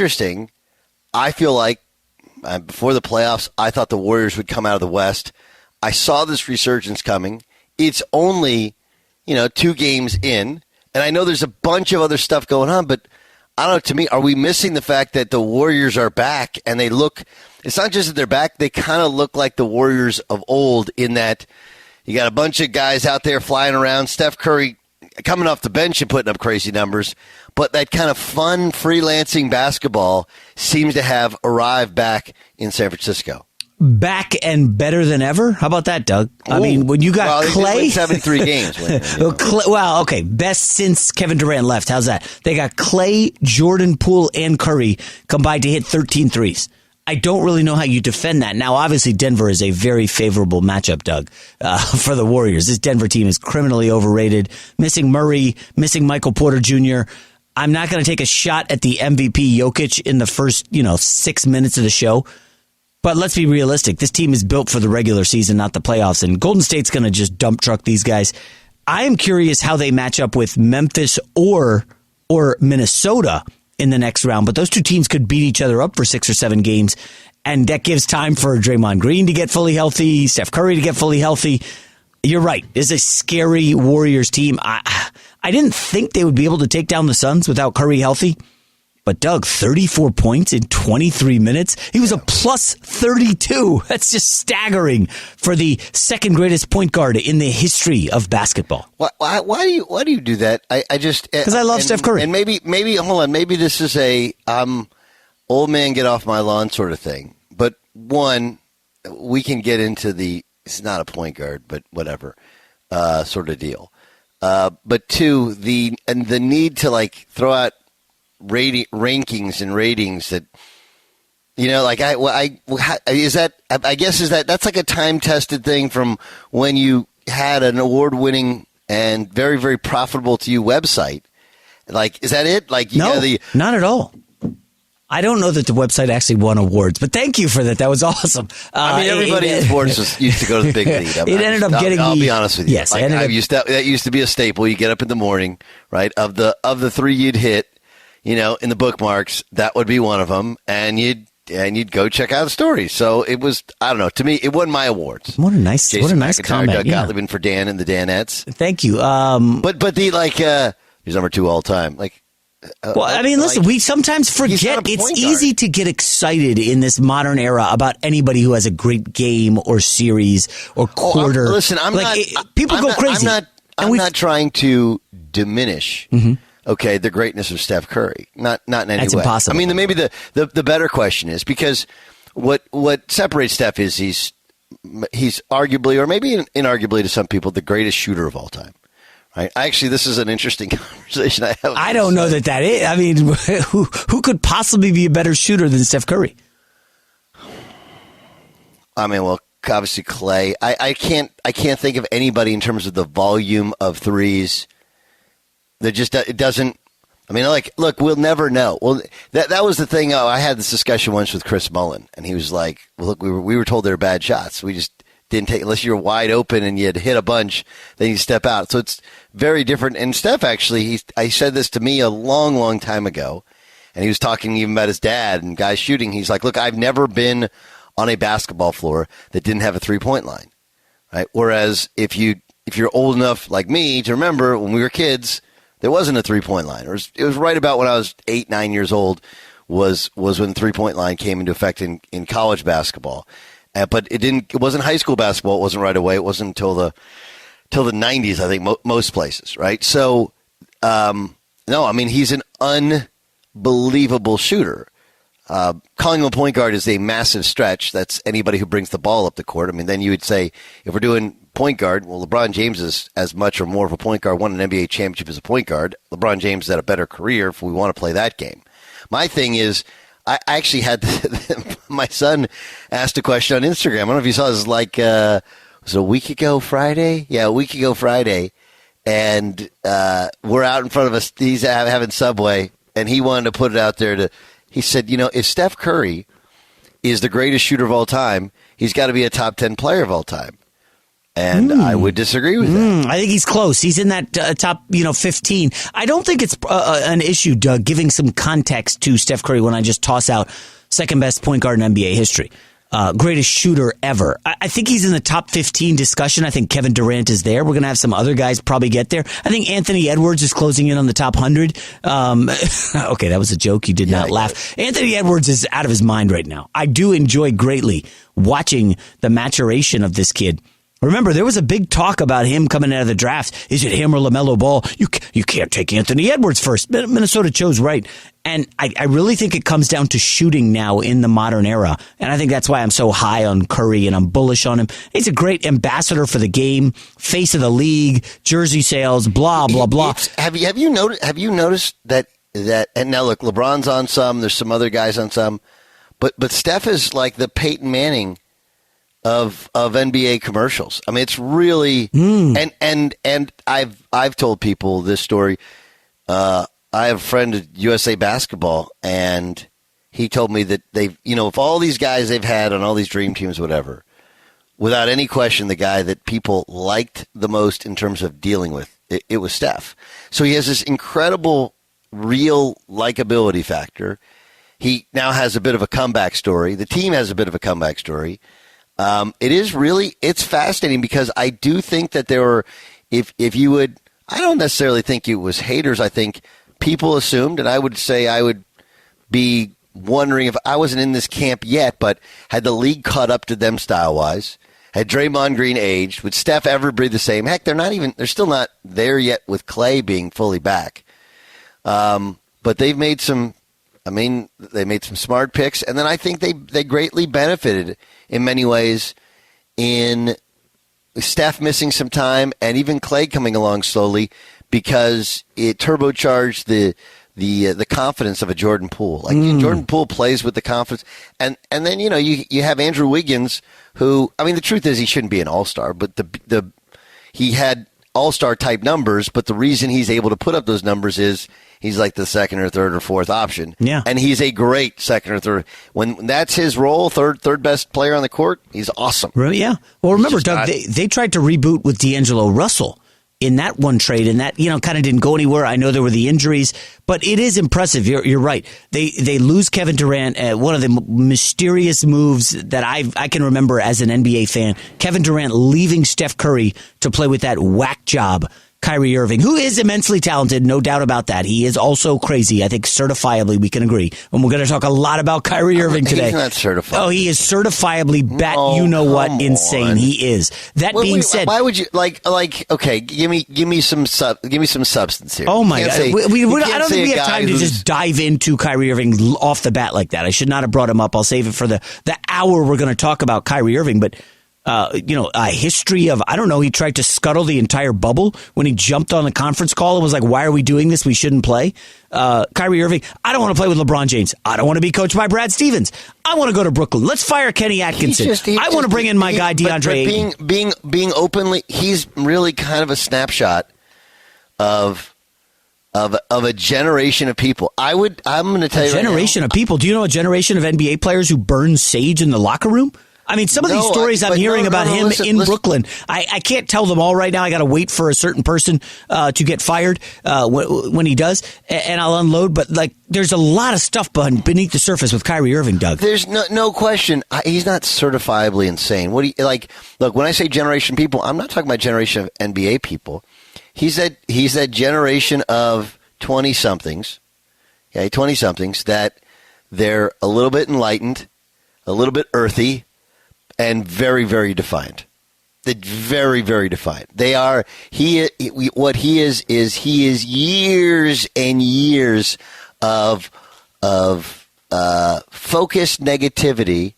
interesting. I feel like before the playoffs, I thought the Warriors would come out of the West. I saw this resurgence coming. It's only, 2 games in, and I know there's a bunch of other stuff going on, but I don't know, to me, are we missing the fact that the Warriors are back and they look, it's not just that they're back, they kind of look like the Warriors of old in that you got a bunch of guys out there flying around, Steph Curry coming off the bench and putting up crazy numbers, but that kind of fun freelancing basketball seems to have arrived back in San Francisco. Back and better than ever? How about that, Doug? Ooh. I mean, when you got Clay... They win 73 games. Well, okay, best since Kevin Durant left. How's that? They got Clay, Jordan, Poole, and Curry combined to hit 13 threes. I don't really know how you defend that. Now, obviously, Denver is a very favorable matchup, Doug, for the Warriors. This Denver team is criminally overrated. Missing Murray, missing Michael Porter Jr. I'm not going to take a shot at the MVP Jokic in the first, 6 minutes of the show. But let's be realistic. This team is built for the regular season, not the playoffs. And Golden State's going to just dump truck these guys. I am curious how they match up with Memphis or Minnesota in the next round. But those two teams could beat each other up for 6 or 7 games. And that gives time for Draymond Green to get fully healthy, Steph Curry to get fully healthy. You're right. It's a scary Warriors team. I didn't think they would be able to take down the Suns without Curry healthy. But, Doug, 34 points in 23 minutes. He was a plus 32. That's just staggering for the second greatest point guard in the history of basketball. Why do you do that? I just because I love Steph Curry. And maybe hold on. Maybe this is a old man get off my lawn sort of thing. But one, we can get into it's not a point guard, but whatever sort of deal. But two, the need to throw out rankings and ratings that that's like a time tested thing from when you had an award winning and very, very profitable to you website. Is that it? No, not at all. I don't know that the website actually won awards, but thank you for that. That was awesome. Everybody in sports used to go to the big lead. I'll be honest with you. Yes, that used to be a staple. You get up in the morning, right? Of the 3 you'd hit, in the bookmarks, that would be one of them, and you'd go check out the story. So it was, I don't know. To me, it wasn't my awards. What a nice McIntyre, comment. Doug Gottlieb in for Dan and the Danettes. Thank you. But he's number 2 all time. Listen, we sometimes forget it's easy to get excited in this modern era about anybody who has a great game or series or quarter. People go crazy. I'm not trying to diminish. Mm-hmm. Okay, the greatness of Steph Curry. Not in any way. That's impossible. I mean, maybe the better question is, because what separates Steph is he's arguably, or maybe inarguably to some people, the greatest shooter of all time. Right? This is an interesting conversation I have. I don't know that is. I mean, who could possibly be a better shooter than Steph Curry? I mean, well, obviously Clay. I can't think of anybody in terms of the volume of threes. It doesn't. I mean, look, we'll never know. Well, that was the thing. I had this discussion once with Chris Mullen, and he was like, "Well, look, we were told they were bad shots. We just didn't take, unless you were wide open and you had hit a bunch, then you step out." So it's very different. And Steph actually, I said this to me a long, long time ago, and he was talking even about his dad and guys shooting. He's like, "Look, I've never been on a basketball floor that didn't have a 3-point line, right? Whereas if you're old enough like me to remember when we were kids." There wasn't a 3-point line. It was right about when I was 8, 9 years old was when the 3-point line came into effect in college basketball. But it wasn't high school basketball. It wasn't right away. It wasn't until the 90s, I think, most places, right? So, no, I mean, he's an unbelievable shooter. Calling him a point guard is a massive stretch. That's anybody who brings the ball up the court. I mean, then you would say, if we're doing point guard, well, LeBron James is as much or more of a point guard, won an NBA championship as a point guard. LeBron James had a better career if we want to play that game. My thing is, I actually had my son asked a question on Instagram. I don't know if you saw this, was it a week ago Friday? Yeah, a week ago Friday. And we're out in front of us. He's having Subway, and he wanted to put it out there he said, if Steph Curry is the greatest shooter of all time, he's got to be a top 10 player of all time. And I would disagree with that. I think he's close. He's in that top, 15. I don't think it's an issue, Doug, giving some context to Steph Curry when I just toss out second best point guard in NBA history. Greatest shooter ever. I think he's in the top 15 discussion. I think Kevin Durant is there. We're going to have some other guys probably get there. I think Anthony Edwards is closing in on the top 100. Okay, that was a joke. You did not laugh. Anthony Edwards is out of his mind right now. I do enjoy greatly watching the maturation of this kid. Remember, there was a big talk about him coming out of the draft. Is it him or LaMelo Ball? You can't take Anthony Edwards first. Minnesota chose right. And I really think it comes down to shooting now in the modern era. And I think that's why I'm so high on Curry and I'm bullish on him. He's a great ambassador for the game, face of the league, jersey sales, blah, blah, blah. Have you noticed that and now look, LeBron's on some, there's some other guys on some, but Steph is like the Peyton Manning of NBA commercials. I mean, it's really and I've told people this story. I have a friend at USA Basketball, and he told me that they've, if all these guys they've had on all these dream teams, whatever, without any question, the guy that people liked the most in terms of dealing with it was Steph. So he has this incredible, real likability factor. He now has a bit of a comeback story. The team has a bit of a comeback story. It's fascinating because I do think that there were, if you would, I don't necessarily think it was haters. I think people assumed, and I would say I would be wondering if I wasn't in this camp yet, but had the league caught up to them style-wise, had Draymond Green aged, would Steph ever be the same? Heck, they're still not there yet with Clay being fully back. But they've made some smart picks, and then I think they greatly benefited in many ways in Steph missing some time and even Clay coming along slowly because it turbocharged the confidence of a Jordan Poole. Like Jordan Poole plays with the confidence, and then you have Andrew Wiggins, who, I mean, the truth is he shouldn't be an all-star, but he had all-star type numbers, but the reason he's able to put up those numbers is he's like the second or third or fourth option. Yeah. And he's a great second or third. When that's his role, third best player on the court, he's awesome. Yeah. Well, remember, Doug, they tried to reboot with D'Angelo Russell in that one trade, and that, kind of didn't go anywhere. I know there were the injuries, but it is impressive. You're right. They lose Kevin Durant at one of the mysterious moves that I can remember as an NBA fan. Kevin Durant leaving Steph Curry to play with that whack job Kyrie Irving, who is immensely talented, no doubt about that. He is also crazy. I think certifiably we can agree. And we're going to talk a lot about Kyrie Irving today. He's not certified. Oh, he is certifiably insane. He is. That being said, why would you okay, give me some substance here. Oh my God. I don't think we have time to just dive into Kyrie Irving off the bat like that. I should not have brought him up. I'll save it for the hour we're going to talk about Kyrie Irving, but a history of, I don't know, he tried to scuttle the entire bubble when he jumped on the conference call and was like, why are we doing this? We shouldn't play. Kyrie Irving, I don't want to play with LeBron James. I don't want to be coached by Brad Stevens. I want to go to Brooklyn. Let's fire Kenny Atkinson. I want to bring in my guy DeAndre Ayton. Being openly, he's really kind of a snapshot of a generation of people. I'm going to tell you, a generation of people. Do you know a generation of NBA players who burn sage in the locker room? I mean, some of these stories I'm hearing about him in Brooklyn, I can't tell them all right now. I got to wait for a certain person to get fired when he does, and I'll unload. But there's a lot of stuff beneath the surface with Kyrie Irving, Doug. There's no question. He's not certifiably insane. What do you like? Look, when I say generation people, I'm not talking about generation of NBA people. He's that generation of 20-somethings, 20-somethings that they're a little bit enlightened, a little bit earthy, and very, very defiant. They're very, very defiant. They are. What he is years and years of focused negativity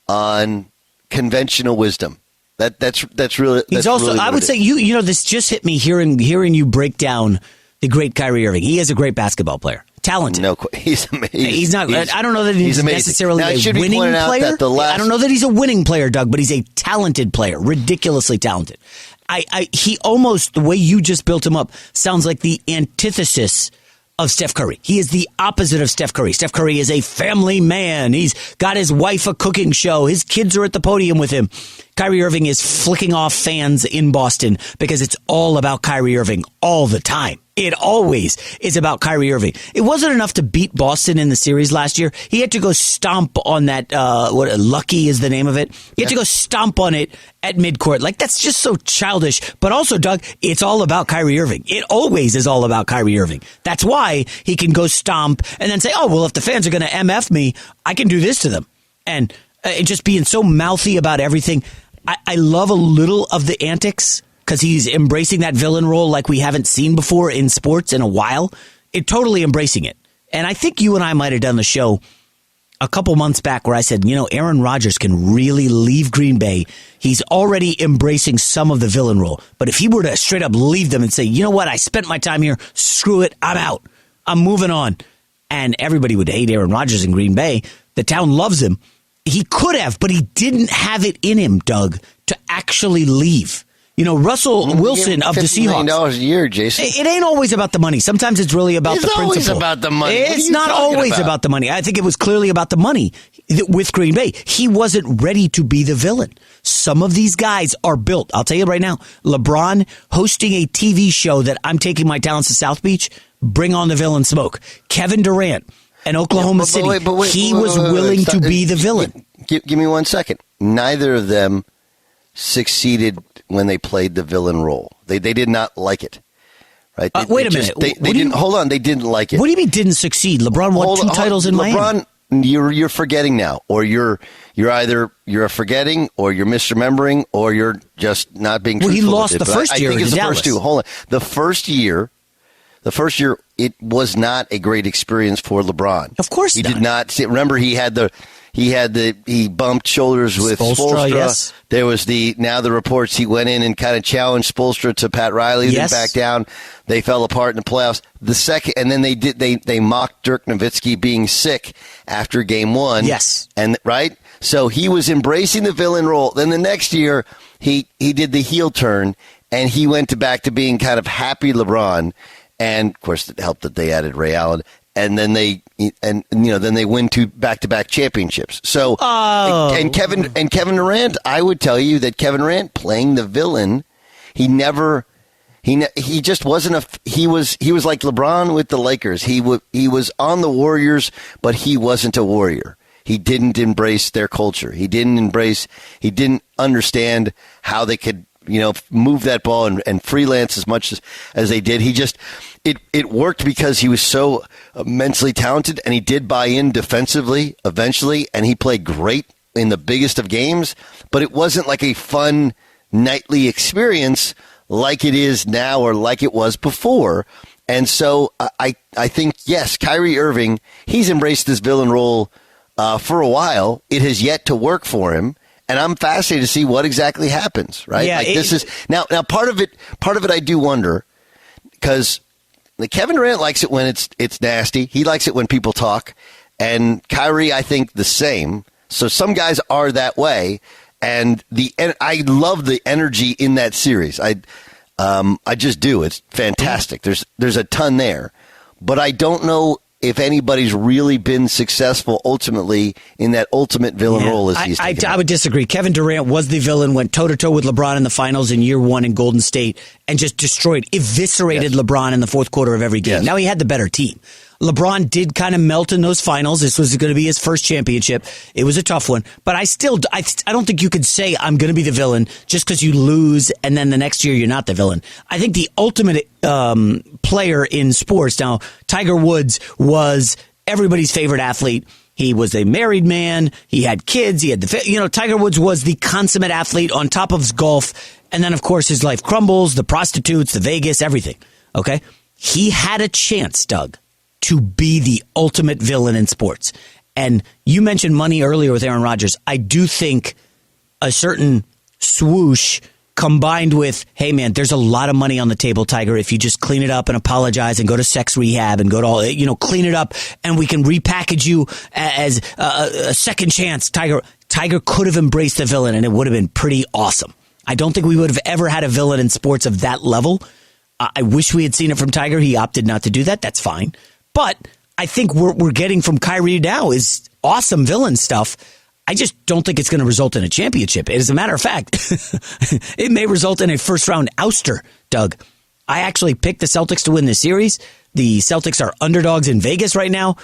on conventional wisdom. That's really. He's also. Really I would say this just hit me hearing you break down the great Kyrie Irving. He is a great basketball player. Talented. No, he's amazing. He's not. I don't know that he's necessarily a winning player. I don't know that he's a winning player, Doug, but he's a talented player, ridiculously talented. He almost, the way you just built him up, sounds like the antithesis of Steph Curry. He is the opposite of Steph Curry. Steph Curry is a family man. He's got his wife a cooking show. His kids are at the podium with him. Kyrie Irving is flicking off fans in Boston because it's all about Kyrie Irving all the time. It always is about Kyrie Irving. It wasn't enough to beat Boston in the series last year. He had to go stomp on that, Lucky is the name of it. He had to go stomp on it at midcourt. Like, that's just so childish. But also, Doug, it's all about Kyrie Irving. It always is all about Kyrie Irving. That's why he can go stomp and then say, oh, well, if the fans are going to MF me, I can do this to them. And just being so mouthy about everything. I love a little of the antics because he's embracing that villain role like we haven't seen before in sports in a while. Totally embracing it. And I think you and I might have done the show a couple months back where I said, Aaron Rodgers can really leave Green Bay. He's already embracing some of the villain role. But if he were to straight up leave them and say, you know what, I spent my time here, screw it, I'm out. I'm moving on. And everybody would hate Aaron Rodgers in Green Bay. The town loves him. He could have, but he didn't have it in him, Doug, to actually leave. Russell Wilson of the Seahawks. $50 million a year, Jason. It ain't always about the money. Sometimes it's really about the principle. It's always about the money. It's not always about the money. I think it was clearly about the money with Green Bay. He wasn't ready to be the villain. Some of these guys are built. I'll tell you right now, LeBron hosting a TV show that I'm taking my talents to South Beach, bring on the villain smoke. Kevin Durant. And Oklahoma City, he was willing to be the villain. Give me 1 second. Neither of them succeeded when they played the villain role. They did not like it. Right? Wait a minute. They didn't. Hold on. They didn't like it. What do you mean didn't succeed? LeBron won two titles in Miami. LeBron, you're forgetting now, or you're either forgetting, or you're misremembering, or you're just not being truthful. Well, he lost the first year. I think it's the first two. Hold on. The first year, it was not a great experience for LeBron. Of course he not. did not. Remember, he bumped shoulders with Spoelstra. Yes. There was the reports he went in and kind of challenged Spoelstra to Pat Riley. Yes. Then back down. They fell apart in the playoffs. The second, and then they mocked Dirk Nowitzki being sick after game one. Yes. And right. So he was embracing the villain role. Then the next year he did the heel turn and he went back to being kind of happy LeBron. And of course, it helped that they added Ray Allen, and then they win two back-to-back championships. So, and Kevin Durant, I would tell you that Kevin Durant playing the villain, he just wasn't he was like LeBron with the Lakers. He was on the Warriors, but he wasn't a warrior. He didn't embrace their culture. He didn't understand how they could move that ball and freelance as much as they did. He just, it worked because he was so immensely talented, and he did buy in defensively eventually, and he played great in the biggest of games, but it wasn't like a fun nightly experience like it is now or like it was before. And so I think, yes, Kyrie Irving, he's embraced this villain role for a while. It has yet to work for him. And I'm fascinated to see what exactly happens, right? Yeah, this is now part of it I do wonder, because Kevin Durant likes it when it's nasty. He likes it when people talk. And Kyrie, I think the same. So some guys are that way. And I love the energy in that series. I just do. It's fantastic. There's a ton there. But I don't know if anybody's really been successful ultimately in that ultimate villain role as he's taken. I would disagree. Kevin Durant was the villain, went toe-to-toe with LeBron in the finals in year one in Golden State, and just eviscerated LeBron in the fourth quarter of every game. Yes. Now he had the better team. LeBron did kind of melt in those finals. This was going to be his first championship. It was a tough one. But I don't think you could say I'm going to be the villain just because you lose and then the next year you're not the villain. I think the ultimate player in sports, now Tiger Woods was everybody's favorite athlete. He was a married man. He had kids. He had Tiger Woods was the consummate athlete on top of his golf. And then, of course, his life crumbles, the prostitutes, the Vegas, everything. Okay? He had a chance, Doug, to be the ultimate villain in sports. And you mentioned money earlier with Aaron Rodgers. I do think a certain swoosh combined with, hey, man, there's a lot of money on the table, Tiger, if you just clean it up and apologize and go to sex rehab and go to all, clean it up and we can repackage you as a second chance. Tiger could have embraced the villain and it would have been pretty awesome. I don't think we would have ever had a villain in sports of that level. I wish we had seen it from Tiger. He opted not to do that. That's fine. But I think we're getting from Kyrie now is awesome villain stuff. I just don't think it's going to result in a championship. As a matter of fact, it may result in a first-round ouster, Doug. I actually picked the Celtics to win this series. The Celtics are underdogs in Vegas right now.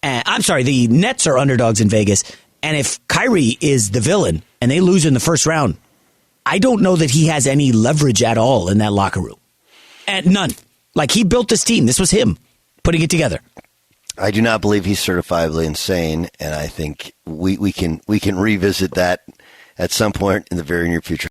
I'm sorry, the Nets are underdogs in Vegas. And if Kyrie is the villain and they lose in the first round, I don't know that he has any leverage at all in that locker room. And none. Like, he built this team. This was him putting it together. I do not believe he's certifiably insane, and I think we can revisit that at some point in the very near future.